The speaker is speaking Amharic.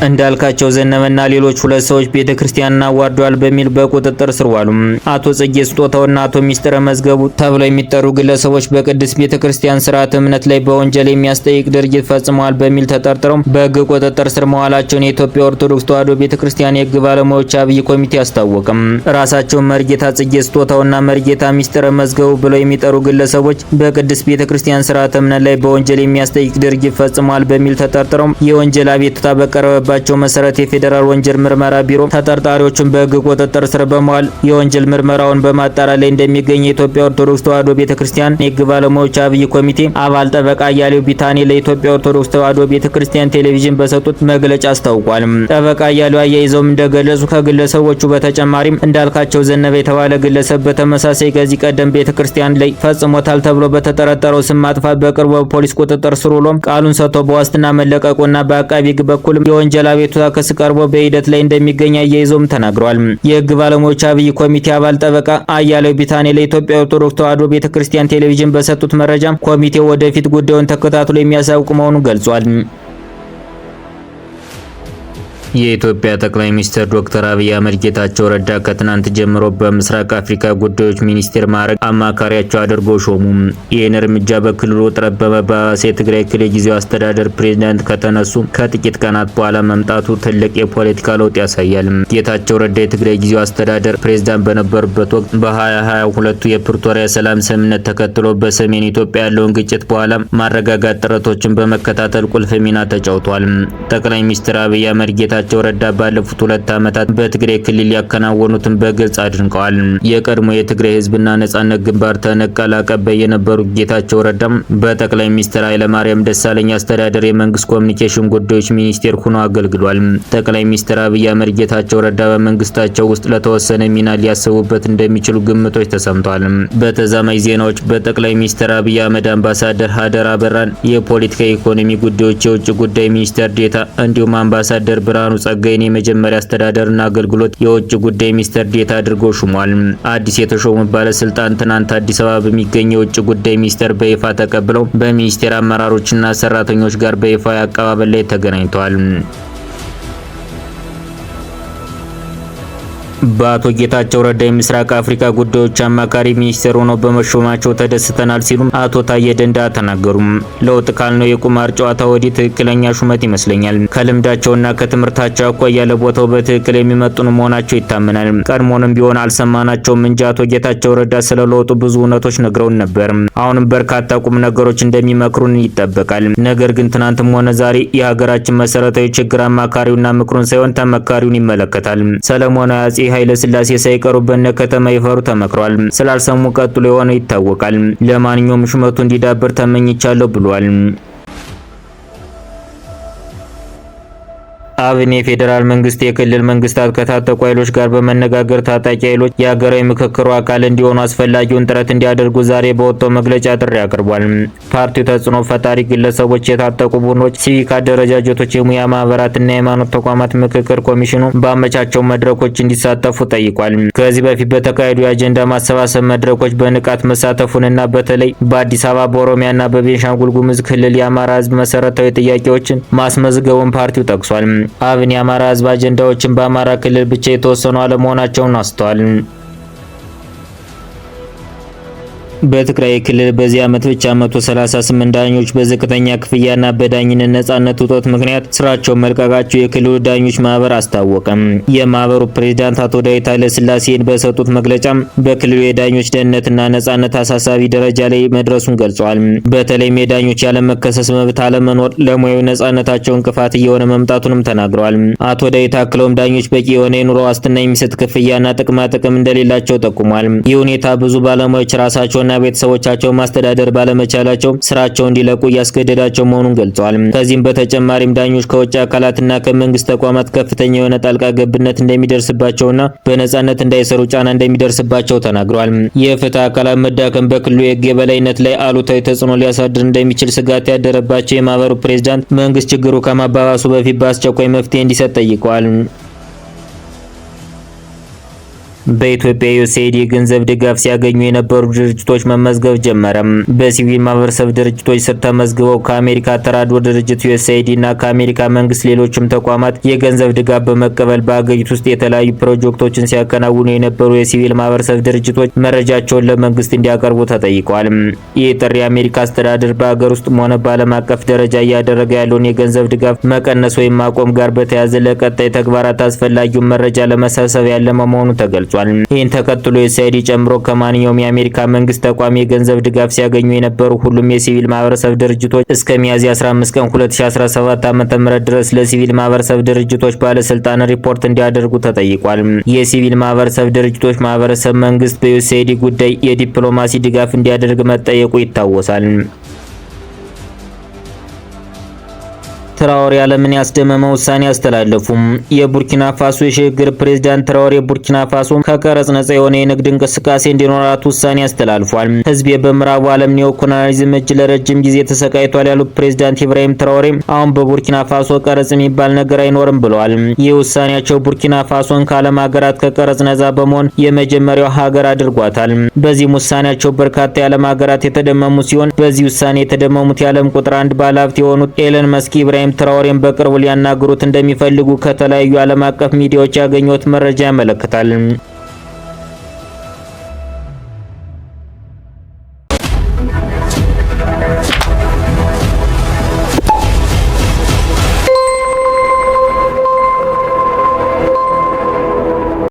እንዳልካቸው ዘነበና ሌሎች ሁለት ሰዎች ቤተክርስቲያንን አዋርደዋል በሚል በቁጥጥር ስር ዋሉ። አቶ ጽጌ ስጦታውና አቶ ሚስጥረ መዝገቡ ተብለው የሚጠሩ ግለሰቦች በቅድስት ቤተክርስቲያን ስርዓተ እምነት ላይ በወንጀል የሚያስጠይቅ ድርጊት ፈጽመዋል በሚል ተጠርጥረው በሕግ ቁጥጥር ስር መዋላቸውን የኢትዮጵያ ኦርቶዶክስ ተዋሕዶ ቤተክርስቲያን የሕግ ባለሙያዎች አብይ ኮሚቴ አስታወቀም። ራሳቸውን መርጌታ ጽጌ ስጦታውና መርጌታ ሚስጥረ መዝገቡ ብለው የሚጠሩ ግለሰቦች በቅድስት ቤተክርስቲያን ስርዓተ እምነት ላይ በወንጀል የሚያስጠይቅ ድርጊት ፈጽመዋል በሚል ተጠርጥረው የወንጀል አቤቱታ በቀረበባቸው መሰረት የፌዴራል ወንጀል ምርመራ ቢሮ ተጠርጣሪዎችን በሕግ ቁጥጥር ስር በመዋል የወንጀል ምርመራውን በማጣራት ላይ እንደሚገኝ የኢትዮጵያ ኦርቶዶክስ ተዋሕዶ ቤተክርስቲያን የሕግ ባለሙያዎች አብይ ኮሚቴ አባል ጠበቃ አያሌው ቢታኔ ለኢትዮጵያ ኦርቶዶክስ ተዋሕዶ ቤተክርስቲያን ቴሌቪዥን በሰጡት መግለጫ አስታውቋል። ጠበቃ አያሌው አያይዘውም እንደገለጹ ከግለሰቦቹ በተጨማሪም እንዳልካቸው ዘነበ የተባለ ግለሰብ በተመሳሳይ ከዚህ ቀደም ቤተክርስቲያን ላይ ፈጽሞታል ተብሎ በተጠረጠረው ስም ማጥፋት በቅርቡ በፖሊስ ቁጥጥር ስር ውሎ ቃሉን ሰጥቶ በዋስትና መለቀቁና በአቃቢ ሕግ በኩል የወንጀል አቤቱታ ክስ ቀርቦ በሂደት ላይ እንደሚገኝ አያይዘውም ተናግሯል። የሕግ ባለሙያዎች አብይ ኮሚቴ አባል ጠበቃ አያሌው ቢታኔ ለኢትዮጵያ ኦርቶዶክስ ተዋሕዶ ቤተክርስቲያን ቴሌቪዥን በሰጡት መረጃ ኮሚቴው ወደፊት ጉዳዩን ተከታትሎ የሚያሳውቅ መሆኑን ገልጿል። የኢትዮጵያ ጠቅላይ ሚኒስትር ዶክተር አብይ አህመድ ጌታቸው ረዳ ከትናንት ጀምሮ በምስራቅ አፍሪካ ጉዳዮች ሚኒስቴር ማዕረግ አማካሪያቸው አድርገው ሾሙ። ይህን እርምጃ በክልሉ ውጥረት በመባባስ የትግራይ ክልል ጊዜያዊ አስተዳደር ፕሬዝዳንት ከተነሱ ከጥቂት ቀናት በኋላ መምጣቱ ትልቅ የፖለቲካ ለውጥ ያሳያል። ጌታቸው ረዳ የትግራይ ጊዜያዊ አስተዳደር ፕሬዝዳንት በነበሩበት ወቅት በ2022 የፕሪቶሪያ ሰላም ስምምነት ተከትሎ በሰሜን ኢትዮጵያ ያለውን ግጭት በኋላ ማረጋጋት ጥረቶችን በመከታተል ቁልፍ ሚና ተጫውቷል። ጠቅላይ ሚኒስትር አብይ አህመድ ጌታቸው ረዳ ባለፉት 2 ዓመታት በትግራይ ክልል ያከናወኑትን በግልጽ አድንቀዋል። የቀድሞ የትግራይ ህዝብና ነጻነት ግንባር ተነቅ ቃል አቀባይ የነበሩት ጌታቸው ረዳም በጠቅላይ ሚኒስትር ኃይለማርያም ደሳለኝ አስተዳደር የመንግስት ኮሚኒኬሽን ጉዳዮች ሚኒስቴር ሆነው አገልግሏል። ጠቅላይ ሚኒስትር አብይ አህመድ ጌታቸው ረዳ በመንግስታቸው ውስጥ ለተወሰነ ሚና ሊያስቡበት እንደሚችሉ ግምቶች ተሰምተዋል። በተዛማኝ ዜናዎች በጠቅላይ ሚኒስትር አብይ አህመድ አምባሳደር ሀደር አበራን የፖለቲካ ኢኮኖሚ ጉዳዮች የውጭ ጉዳይ ሚኒስትር ዴታ እንዲሁም አምባሳደር ብርሃኑ ጸጋይን የመጀመሪያ አስተዳደርና አገልግሎት የውጭ ጉዳይ ሚኒስትር ዴታ አድርገው ሹሟል። አዲስ የተሾሙት ባለስልጣን ትናንት አዲስ አበባ በሚገኘው የውጭ ጉዳይ ሚኒስቴር በይፋ ተቀብለው በሚኒስቴር አመራሮችና ሰራተኞች ጋር በይፋ አቀባበል ላይ ተገናኝተዋል። በአቶ ጌታቸው ረዳ የምስራቅ አፍሪካ ጉዳዮች አማካሪ ሚኒስትር ሆነው በመሾማቸው ተደስተናል ሲሉ አቶ ታዬ ደንዳ ተናገሩ። ለውጥ ካልነው የቁማር ጨዋታ ወዲህ ትክክለኛ ሹመት ይመስለኛል። ከልምዳቸውና ከትምህርታቸው አኳያ ለቦታው በትክክል የሚመጡን መሆናቸው ይታመናል። ቀድሞንም ቢሆን አልሰማናቸውም እንጂ አቶ ጌታቸው ረዳ ስለ ለውጡ ብዙ እውነቶች ነግረውን ነበር። አሁንም በርካታ ቁም ነገሮች እንደሚመክሩን ይጠበቃል። ነገር ግን ትናንትም ሆነ ዛሬ የሀገራችን መሰረታዊ ችግር አማካሪውና ምክሩን ሳይሆን ተመካሪውን ይመለከታል። ሰለሞናዊ አጼ ኃይለ ሥላሴ ሳይቀሩ በነ ከተማ ይፈሩ ተመክሯል። ስላልሰሙ ቀጥሎ የሆነ ይታወቃል። ለማንኛውም ሹመቱ እንዲዳብር ተመኝቻለሁ ብሏል። አብን የፌዴራል መንግስት የክልል መንግስታት ከታጠቁ ኃይሎች ጋር በመነጋገር ታጣቂ ኃይሎች የሀገራዊ ምክክሩ አካል እንዲሆኑ አስፈላጊውን ጥረት እንዲያደርጉ ዛሬ በወጣው መግለጫ ጥሪ አቅርቧል። ፓርቲው ተጽዕኖ ፈጣሪ ግለሰቦች፣ የታጠቁ ቡድኖች፣ ሲቪክ አደረጃጀቶች፣ የሙያ ማህበራትና የሃይማኖት ተቋማት ምክክር ኮሚሽኑ ባመቻቸው መድረኮች እንዲሳተፉ ጠይቋል። ከዚህ በፊት በተካሄዱ የአጀንዳ ማሰባሰብ መድረኮች በንቃት መሳተፉንና በተለይ በአዲስ አበባ፣ በኦሮሚያና በቤንሻንጉል ጉሙዝ ክልል የአማራ ህዝብ መሰረታዊ ጥያቄዎችን ማስመዝገቡን ፓርቲው ጠቅሷል። አብን የአማራ ህዝብ አጀንዳዎችን በአማራ ክልል ብቻ የተወሰኑ አለመሆናቸውን አስተዋል። በትግራይ ክልል በዚህ ዓመት ብቻ 138 ዳኞች በዝቅተኛ ክፍያና በዳኝነት ነጻነት እጦት ምክንያት ስራቸውን መልቀቃቸው የክልሉ ዳኞች ማህበር አስታወቀም። የማህበሩ ፕሬዝዳንት አቶ ዳዊት ኃይለሥላሴን በሰጡት መግለጫም በክልሉ የዳኞች ደህንነትና ነጻነት አሳሳቢ ደረጃ ላይ መድረሱን ገልጸዋል። በተለይም የዳኞች ያለመከሰስ መብት አለመኖር ለሙያዊ ነጻነታቸው እንቅፋት እየሆነ መምጣቱንም ተናግረዋል። አቶ ዳዊት አክለውም ዳኞች በቂ የሆነ የኑሮ ዋስትና የሚሰጥ ክፍያና ጥቅማ ጥቅም እንደሌላቸው ጠቁሟል። ይህ ሁኔታ ብዙ ባለሙያዎች ራሳቸውና ቤተሰቦቻቸው ማስተዳደር ባለመቻላቸው ስራቸው እንዲለቁ እያስገደዳቸው መሆኑን ገልጸዋል። ከዚህም በተጨማሪም ዳኞች ከውጭ አካላትና ከመንግስት ተቋማት ከፍተኛ የሆነ ጣልቃ ገብነት እንደሚደርስባቸውና በነጻነት እንዳይሰሩ ጫና እንደሚደርስባቸው ተናግረዋል። የፍትህ አካላት መዳከም በክልሉ የህግ የበላይነት ላይ አሉታዊ ተጽዕኖ ሊያሳድር እንደሚችል ስጋት ያደረባቸው የማህበሩ ፕሬዝዳንት መንግስት ችግሩ ከማባባሱ በፊት በአስቸኳይ መፍትሄ እንዲሰጥ ጠይቀዋል። በኢትዮጵያ ዩኤስኤይዲ የገንዘብ ድጋፍ ሲያገኙ የነበሩ ድርጅቶች መመዝገብ ጀመረ። በሲቪል ማህበረሰብ ድርጅቶች ስር ተመዝግበው ከአሜሪካ ተራድኦ ድርጅት ዩኤስኤይዲ እና ከአሜሪካ መንግስት ሌሎችም ተቋማት የገንዘብ ድጋፍ በመቀበል በአገሪቱ ውስጥ የተለያዩ ፕሮጀክቶችን ሲያከናውኑ የነበሩ የሲቪል ማህበረሰብ ድርጅቶች መረጃቸውን ለመንግስት እንዲያቀርቡ ተጠይቀዋል። ይህ ጥሪ የአሜሪካ አስተዳደር በአገር ውስጥም ሆነ በዓለም አቀፍ ደረጃ እያደረገ ያለውን የገንዘብ ድጋፍ መቀነስ ወይም ማቆም ጋር በተያያዘ ለቀጣይ ተግባራት አስፈላጊውን መረጃ ለመሰብሰብ ያለመ መሆኑ ተገልጿል። ይህን ተከትሎ ዩኤስኤይዲ ጨምሮ ከማንኛውም የአሜሪካ መንግስት ተቋም የገንዘብ ድጋፍ ሲያገኙ የነበሩ ሁሉም የሲቪል ማህበረሰብ ድርጅቶች እስከ ሚያዝያ 15 ቀን 2017 ዓ.ም ድረስ ለሲቪል ማህበረሰብ ድርጅቶች ባለስልጣን ሪፖርት እንዲያደርጉ ተጠይቋል። የሲቪል ማህበረሰብ ድርጅቶች ማህበረሰብ መንግስት በዩኤስኤይዲ ጉዳይ የዲፕሎማሲ ድጋፍ እንዲያደርግ መጠየቁ ይታወሳል። ትራኦሬ ዓለምን ያስደመመ ውሳኔ አስተላለፉም። የቡርኪና ፋሶ የሽግግር ፕሬዝዳንት ትራኦሬ ቡርኪና ፋሶ ከቀረጽ ነጻ የሆነ የንግድ እንቅስቃሴ እንዲኖራት ውሳኔ አስተላልፏል። ህዝቤ በምዕራቡ ዓለም ኒዮኮሎኒያሊዝም እጅ ለረጅም ጊዜ ተሰቃይቷል ያሉት ፕሬዝዳንት ኢብራሂም ትራኦሬ አሁን በቡርኪና ፋሶ ቀረጽ የሚባል ነገር አይኖርም ብለዋል። ይህ ውሳኔያቸው ቡርኪና ፋሶን ከዓለም ሀገራት ከቀረጽ ነጻ በመሆን የመጀመሪያው ሀገር አድርጓታል። በዚህም ውሳኔያቸው በርካታ የዓለም ሀገራት የተደመሙ ሲሆን በዚህ ውሳኔ የተደመሙት የዓለም ቁጥር 1 ባለሀብት የሆኑት ኤለን መስክ ኢብራሂም ትራኦሬን በቅርቡ ሊያናግሩት እንደሚፈልጉ ከተለያዩ ዓለም አቀፍ ሚዲያዎች ያገኙት መረጃ ያመለክታል።